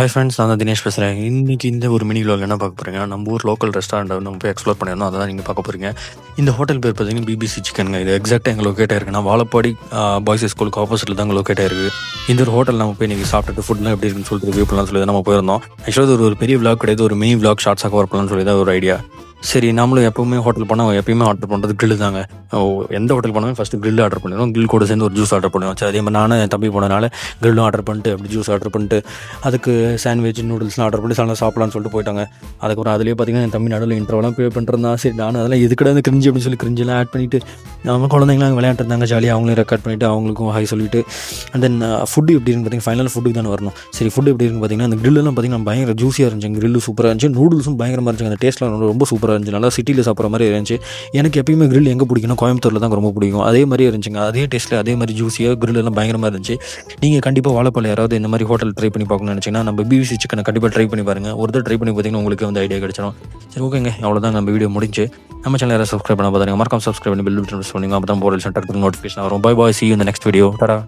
Hi friends, நான் தான் தினேஷ் பேசுகிறேன். இன்றைக்கி இந்த ஒரு மினி விலாக் என்ன பார்க்க போகிறீங்க, நம்ம ஊர் லோக்கல் ரெஸ்டாரண்ட்டை நம்ம போய் எக்ஸ்ப்ளோர் பண்ணியிருந்தோம். அதை தான் நீங்கள் பார்க்க போகிறீங்க. இந்த ஹோட்டல் பேர் பார்த்தீங்கன்னா பிபிசி சிக்கனுங்க. இது எக்ஸாக்டாக எங்கள் லொக்கேட் ஆயிருக்குன்னா வாழப்பாடி பாய்ஸ் ஸ்கூலுக்கு ஆப்போசிட்டில் தான் எங்கள் லொக்கேட் ஆயிருக்கு. இந்த ஒரு ஹோட்டல் நம்ம போய் நீங்கள் சாப்பிட்டுட்டு ஃபுட்லாம் எப்படி இருக்குன்னு சொல்லிட்டு ரிவ்யூ பண்ணலாம்னு சொல்லி தான் நம்ம போயிருந்தோம். ஆக்சுவலாக இது ஒரு பெரிய விலாக் கிடையாது, ஒரு மினி விலாக் ஷார்ட்ஸாக கவர் பண்ணலாம்னு சொல்லி தான் ஒரு ஐடியா. சரி, நம்மளும் எப்போவுமே ஹோட்டல் போனால் எப்பயுமே ஆர்டர் பண்ணுறது கிரில் தாங்க. எந்த ஹோட்டல் போனாலும் ஃபஸ்ட்டு கிரில் ஆர்டர் பண்ணிடுவோம். கிரில் கூட சேர்ந்து ஒரு ஜூஸ் ஆர்டர் பண்ணுவோம். சரி, அதே மாதிரி நானும் என் தம்பி போனனால கிரில்லும் ஆர்டர் பண்ணிட்டு அப்படி ஜூஸ் ஆர்டர் பண்ணிட்டு அதுக்கு சாண்ட்விச் நூடுல்ஸ்லாம் ஆர்டர் பண்ணி சாப்பிடலாம்னு சொல்லிட்டு போயிட்டாங்க. அதுக்கப்புறம் அதிலே பார்த்தீங்கன்னா என் தம்பி நடுவில் இன்ட்ரோலாம் பே பண்ணுறதா. சரி, நானும் அதெல்லாம் எதுக்கிட்ட கிரிஞ்சி அப்படின்னு சொல்லி கிரிஞ்செல்லாம் ஆட் பண்ணிவிட்டு நம்ம குழந்தைங்களாம் விளையாட்டு இருந்தாங்க ஜாலியாக. அவங்களையும் ரெக்கார்ட் பண்ணிவிட்டு அவங்களுக்கும் ஹாய் சொல்லிவிட்டு அண்ட் தென் ஃபுட்டு எப்படி இருக்குன்னு பார்த்தீங்கன்னா ஃபைனல் ஃபுட்டுக்கு தானே வரணும். சரி, ஃபுட்டு எப்படி இருக்குன்னு பார்த்தீங்கன்னா அந்த கிரில்லாம் பார்த்தீங்கன்னா பயங்கர ஜூஸியாக இருந்துச்சு. கிரில்லு சூப்பராக இருந்துச்சு, நூடுல்ஸும் பயங்கரமாக இருந்துச்சு. அந்த டேஸ்ட்லாம் ரொம்ப சூப்பராக இருந்துச்சு. நல்லா சிட்டியில் சாப்பிட்ற மாதிரி இருந்துச்சு. எனக்கு எப்பயுமே கிரில் எங்கே பிடிக்கணும், கோயம்புத்தூரில் தான் ரொம்ப பிடிக்கும். அதே மாதிரி இருந்துச்சுங்க. அதே டேஸ்ட்டில் அதே மாதிரி ஜூஸியாக கிரில் எல்லாம் பயங்கரமாக இருந்துச்சு. நீங்கள் கண்டிப்பாக வாழைப்பழம் யாராவது இந்த மாதிரி ஹோட்டல் ட்ரை பண்ணி பார்க்கணும்னு நினச்சிங்கன்னா நம்ம பிபிசி சிக்கனை கண்டிப்பாக ட்ரை பண்ணி பாருங்கள். ஒரு தடவை ட்ரை பண்ணி பார்த்தீங்கன்னா உங்களுக்கு வந்து ஐடியா கிடச்சிடும். சரி, ஓகேங்க, அவ்வளோதான் நம்ம வீடியோ முடிஞ்சு. நம்ம சேனல் யாராவது சப்ஸ்கிரைப் பண்ண பார்த்தாங்க மறக்காம சப்ஸ்கிரைப் பண்ணி பெல் பட்டன் ப்ரெஸ் பண்ணுங்க. அப்போ தான் போகிற சென்டருக்கு நோட்டிஃபிகேஷன் வரும். Bye bye, see you in the next video. Tata.